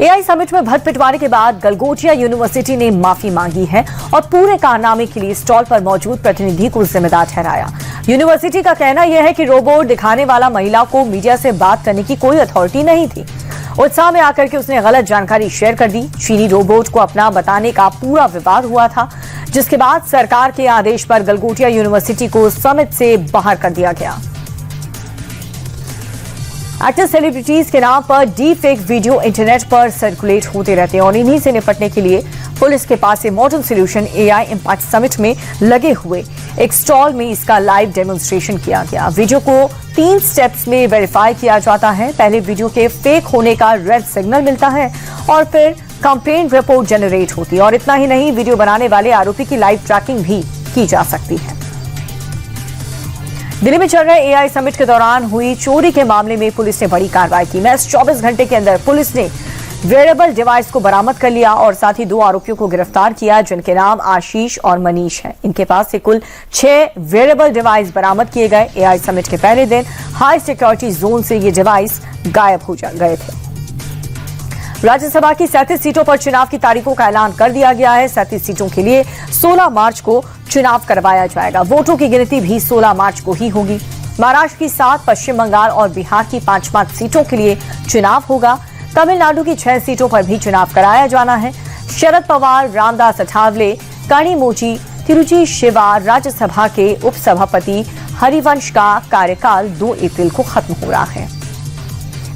AI summit में भट्ट पिटवाने के बाद गलगोटिया यूनिवर्सिटी ने माफी मांगी है और पूरे कारनामे के लिए स्टॉल पर मौजूद प्रतिनिधि को जिम्मेदार ठहराया। यूनिवर्सिटी का कहना यह है कि रोबोट दिखाने वाला महिला को मीडिया से बात करने की कोई अथॉरिटी नहीं थी। उत्साह में आकर के उसने गलत जानकारी शेयर कर दी। चीनी रोबोट को अपना बताने का पूरा विवाद हुआ था, जिसके बाद सरकार के आदेश पर गलगोटिया यूनिवर्सिटी को समिट से बाहर कर दिया गया। एक्टर सेलिब्रिटीज के नाम पर डीप फेक वीडियो इंटरनेट पर सर्कुलेट होते रहते हैं और इन्हीं से निपटने के लिए पुलिस के पास से modern solution AI impact summit में लगे हुए एक स्टॉल में इसका लाइव डेमोन्स्ट्रेशन किया गया। वीडियो को 3 स्टेप्स में वेरीफाई किया जाता है। पहले वीडियो के फेक होने का रेड सिग्नल मिलता है और फिर कंप्लेंट रिपोर्ट जनरेट होती है। और इतना ही नहीं, वीडियो बनाने वाले आरोपी की लाइव ट्रैकिंग भी की जा सकती है। दिल्ली में चल रहे एआई समिट के दौरान हुई चोरी के मामले में पुलिस ने बड़ी कार्रवाई की। महज 24 घंटे के अंदर पुलिस ने वेयरेबल डिवाइस को बरामद कर लिया और साथ ही 2 आरोपियों को गिरफ्तार किया, जिनके नाम आशीष और मनीष हैं। इनके पास से कुल 6 वेयरेबल डिवाइस बरामद किए गए। एआई समिट के पहले दिन हाई सिक्योरिटी जोन से ये डिवाइस गायब हो गए थे। राज्यसभा की 37 सीटों पर चुनाव की तारीखों का ऐलान कर दिया गया है। 37 सीटों के लिए 16 मार्च को चुनाव करवाया जाएगा। वोटों की गिनती भी 16 मार्च को ही होगी। महाराष्ट्र की 7, पश्चिम बंगाल और बिहार की 5 सीटों के लिए चुनाव होगा। तमिलनाडु की 6 सीटों पर भी चुनाव कराया जाना है। शरद पवार, रामदास अठावले, कनिमोझी, तिरुचि शिवा राज्यसभा के उपसभापति हरिवंश का कार्यकाल 2 अप्रैल को खत्म हो रहा है।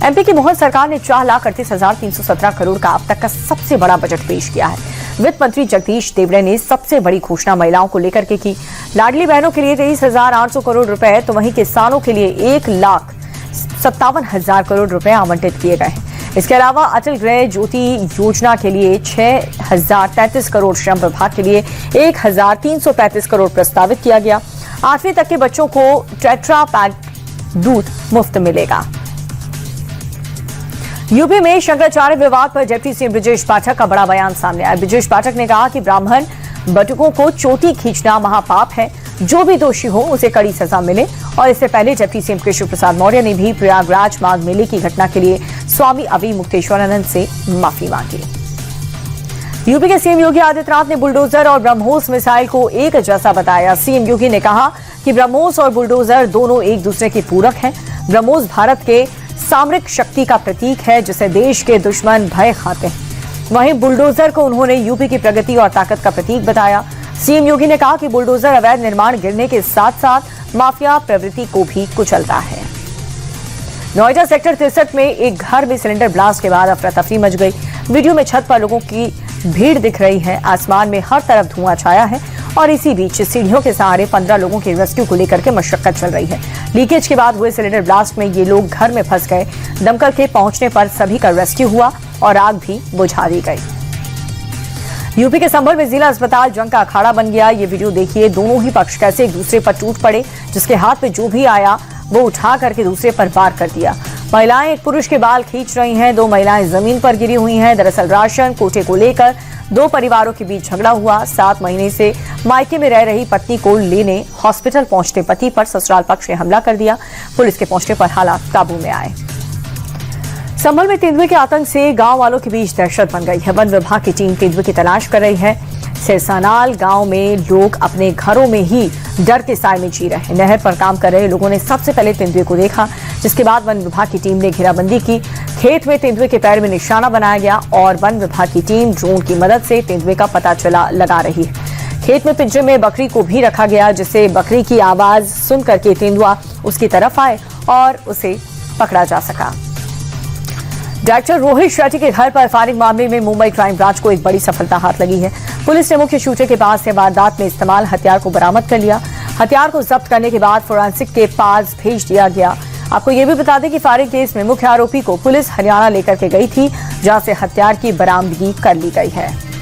एमपी की मोहन सरकार ने 4,38,317 करोड़ का अब तक का सबसे बड़ा बजट पेश किया है। वित्त मंत्री जगदीश देवड़े ने सबसे बड़ी घोषणा महिलाओं को लेकर के की। लाडली बहनों के लिए 23,800 करोड़ रुपए, तो वहीं किसानों के लिए 1,57,000 करोड़ रुपए आवंटित किए गए हैं। इसके अलावा अटल गृह ज्योति योजना के लिए 6,033 करोड़, श्रम विभाग के लिए 1,335 करोड़ प्रस्तावित किया गया। 8वीं तक के बच्चों को टेट्रा पैक दूध मुफ्त मिलेगा। यूपी में शंकराचार्य विवाद पर डिप्टी सीएम ब्रजेश पाठक का बड़ा बयान सामने आया। ब्रजेश पाठक ने कहा कि ब्राह्मण बटुकों को चोटी खींचना महापाप है, जो भी दोषी हो उसे कड़ी सजा मिले। और इससे पहले डिप्टी सीएम कृष्ण प्रसाद मौर्य ने भी प्रयागराज माघ मेले की घटना के लिए स्वामी अभी मुक्तेश्वरानंद से माफी मांगी। यूपी के सीएम योगी आदित्यनाथ ने बुलडोजर और ब्रह्मोस मिसाइल को एक जैसा बताया। सीएम योगी ने कहा कि ब्रह्मोस और बुलडोजर दोनों एक दूसरे के पूरक हैं। ब्रह्मोस भारत के सामरिक शक्ति का प्रतीक है, जिसे देश के दुश्मन भय खाते हैं। वहीं बुलडोजर को उन्होंने यूपी की प्रगति और ताकत का प्रतीक बताया। सीएम योगी ने कहा कि बुलडोजर अवैध निर्माण गिरने के साथ साथ माफिया प्रवृत्ति को भी कुचलता है। नोएडा सेक्टर 63 में एक घर में सिलेंडर ब्लास्ट के बाद अफरा तफरी मच गई। वीडियो में छत पर लोगों की भीड़ दिख रही है। आसमान में हर तरफ धुआं छाया है और इसी बीच सीढ़ियों के सहारे 15 लोगों के रेस्क्यू को लेकर के मशक्कत चल रही है। लीकेज के बाद हुए सिलेंडर ब्लास्ट में ये लोग घर में फंस गए। दमकल के पहुंचने पर सभी का रेस्क्यू हुआ और आग भी बुझा दी गई। यूपी के संभल में जिला अस्पताल जंग का अखाड़ा बन गया। ये वीडियो देखिए, दोनों ही पक्ष कैसे एक दूसरे पर टूट पड़े। जिसके हाथ में जो भी आया वो उठा करके दूसरे पर वार कर दिया। महिलाएं एक पुरुष के बाल खींच रही हैं, 2 महिलाएं जमीन पर गिरी हुई हैं। दरअसल राशन कोटे को लेकर 2 परिवारों के बीच झगड़ा हुआ। 7 महीने से मायके में रह रही पत्नी को लेने हॉस्पिटल पहुंचते पति पर ससुराल पक्ष ने हमला कर दिया। पुलिस के पहुंचने पर हालात काबू में आए। संभल में तेंदुए के आतंक से गांव वालों के बीच दहशत बन गई है। वन विभाग की टीम तेंदुए की तलाश कर रही है। सिरसानाल गांव में लोग अपने घरों में ही डर के साए में जी रहे हैं। नहर पर काम कर रहे लोगों ने सबसे पहले तेंदुए को देखा, जिसके बाद वन विभाग की टीम ने घेराबंदी की। खेत में तेंदुए के पैर में निशाना बनाया गया और वन विभाग की टीम ड्रोन की मदद से तेंदुए का पता लगा रही है। खेत में पिंजरे में बकरी को भी रखा गया, जिससे बकरी की आवाज सुन करके तेंदुआ उसकी तरफ आए और उसे पकड़ा जा सका। डायरेक्टर रोहित शेट्टी के घर पर फायरिंग मामले में मुंबई क्राइम ब्रांच को एक बड़ी सफलता हाथ लगी है। पुलिस ने मुख्य शूटर के पास से वारदात में इस्तेमाल हथियार को बरामद कर लिया। हथियार को जब्त करने के बाद फोरेंसिक के पास भेज दिया गया। आपको ये भी बता दें कि फायरिंग केस में मुख्य आरोपी को पुलिस हरियाणा लेकर के गई थी, जहां से हथियार की बरामदगी कर ली गई है।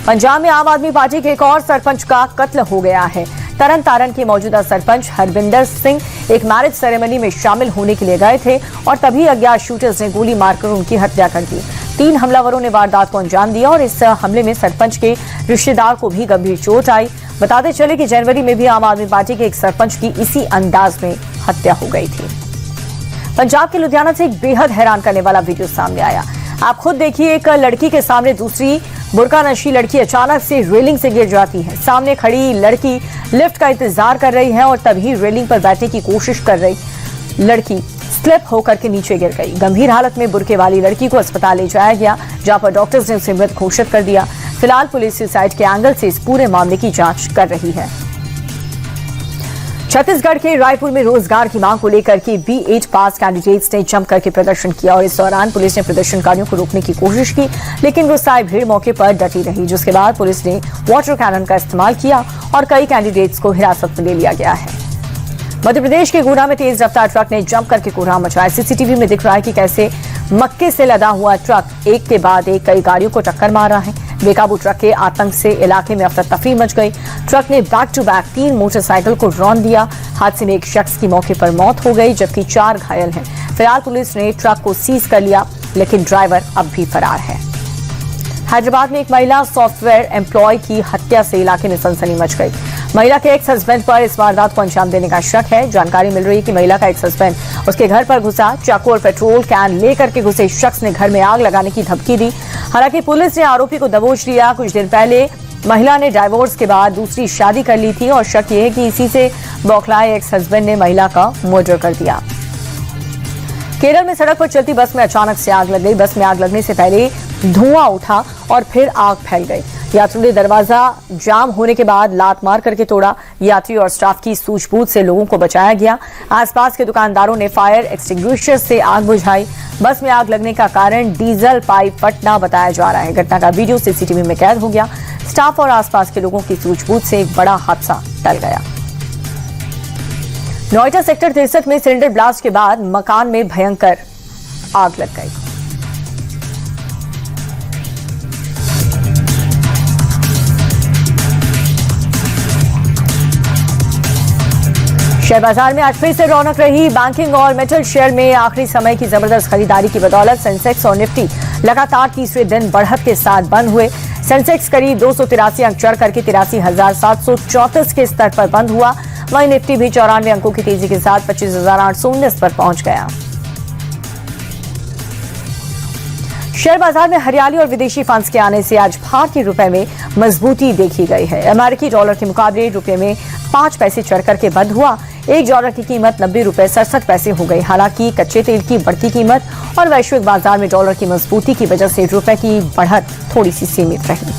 पंजाब में आम आदमी पार्टी के एक और सरपंच का कत्ल हो गया है। तरन तारण के मौजूदा सरपंच हरविंदर सिंह एक मैरिज सेरेमनी में शामिल होने के लिए गए थे और तभी अज्ञात शूटर्स ने गोली मारकर उनकी हत्या कर दी। 3 हमलावरों ने वारदात को अंजाम दिया और इस हमले में सरपंच के रिश्तेदार को भी गंभीर चोट आई। बताते चले कि जनवरी में भी आम आदमी पार्टी के एक सरपंच की इसी अंदाज में हत्या हो गई थी। पंजाब के लुधियाना से एक बेहद हैरान करने वाला वीडियो सामने आया। आप खुद देखिए, एक लड़की के सामने दूसरी बुर्का नशी लड़की अचानक से रेलिंग से गिर जाती है। सामने खड़ी लड़की लिफ्ट का इंतजार कर रही है और तभी रेलिंग पर बैठने की कोशिश कर रही लड़की स्लिप होकर के नीचे गिर गई। गंभीर हालत में बुर्के वाली लड़की को अस्पताल ले जाया गया, जहां पर डॉक्टर्स ने उसे मृत घोषित कर दिया। फिलहाल पुलिस सुसाइड के एंगल से इस पूरे मामले की जांच कर रही है। छत्तीसगढ़ के रायपुर में रोजगार की मांग को लेकर के B8 पास कैंडिडेट्स ने जम करके प्रदर्शन किया और इस दौरान पुलिस ने प्रदर्शनकारियों को रोकने की कोशिश की, लेकिन गुस्साई भीड़ मौके पर डटी रही, जिसके बाद पुलिस ने वाटर कैनन का इस्तेमाल किया और कई कैंडिडेट्स को हिरासत में ले लिया गया है। मध्य प्रदेश के गुना में तेज रफ्तार ट्रक ने जम करके कोहराम मचाया। सीसीटीवी में दिख रहा है कि कैसे मक्के से लदा हुआ ट्रक एक के बाद एक कई गाड़ियों को टक्कर मार रहा है। बेकाबू ट्रक के आतंक से इलाके में अफरा तफरी मच गई। ट्रक ने बैक टू बैक 3 मोटरसाइकिल को रौंद दिया। हादसे में एक शख्स की मौके पर मौत हो गई, जबकि 4 घायल हैं। फिलहाल पुलिस ने ट्रक को सीज कर लिया, लेकिन ड्राइवर अब भी फरार है। हैदराबाद में एक महिला सॉफ्टवेयर एम्प्लॉय की हत्या से इलाके में सनसनी मच गई। महिला के एक्स हस्बैंड पर इस वारदात को अंजाम देने का शक है। जानकारी मिल रही है कि महिला का एक्स हस्बैंड उसके घर पर घुसा। चाकू और पेट्रोल कैन लेकर के घुसे शख्स ने घर में आग लगाने की धमकी दी। हालांकि पुलिस ने आरोपी को दबोच लिया। कुछ दिन पहले महिला ने डाइवोर्स के बाद दूसरी शादी कर ली थी और शक यह है कि इसी से बौखलाए एक्स हस्बैंड ने महिला का मर्डर कर दिया। केरल में सड़क पर चलती बस में अचानक से आग लग गई। बस में आग लगने से पहले धुआं उठा और फिर आग फैल गई। यात्रियों ने दरवाजा जाम होने के बाद लात मार करके तोड़ा। यात्री और स्टाफ की सूझबूझ से लोगों को बचाया गया। आसपास के दुकानदारों ने फायर एक्सटिंग्विशर से आग बुझाई। बस में आग लगने का कारण डीजल पाइप फटना बताया जा रहा है। घटना का वीडियो सीसीटीवी में कैद हो गया। स्टाफ और आसपास के लोगों की सूझबूझ से एक बड़ा हादसा टल गया। नोएडा सेक्टर 63 में सिलेंडर ब्लास्ट के बाद मकान में भयंकर आग लग गई। शेयर बाजार में आज फिर से रौनक रही। बैंकिंग और मेटल शेयर में आखिरी समय की जबरदस्त खरीदारी की बदौलत सेंसेक्स और निफ्टी लगातार तीसरे दिन बढ़त के साथ बंद हुए। सेंसेक्स करीब 283 अंक चढ़ करके 83,734 के स्तर पर बंद हुआ। वहीं निफ्टी भी 94 अंकों की तेजी के साथ 25,819 पर पहुंच गया। शेयर बाजार में हरियाली और विदेशी फंड्स के आने से आज भारतीय रुपए में मजबूती देखी गई है। अमेरिकी डॉलर के मुकाबले रुपए में 5 पैसे चढ़ करके बंद हुआ। $1 की कीमत 90 रुपए 67 पैसे हो गई। हालांकि कच्चे तेल की बढ़ती कीमत और वैश्विक बाजार में डॉलर की मजबूती की वजह से रुपए की बढ़त थोड़ी सी सीमित रही।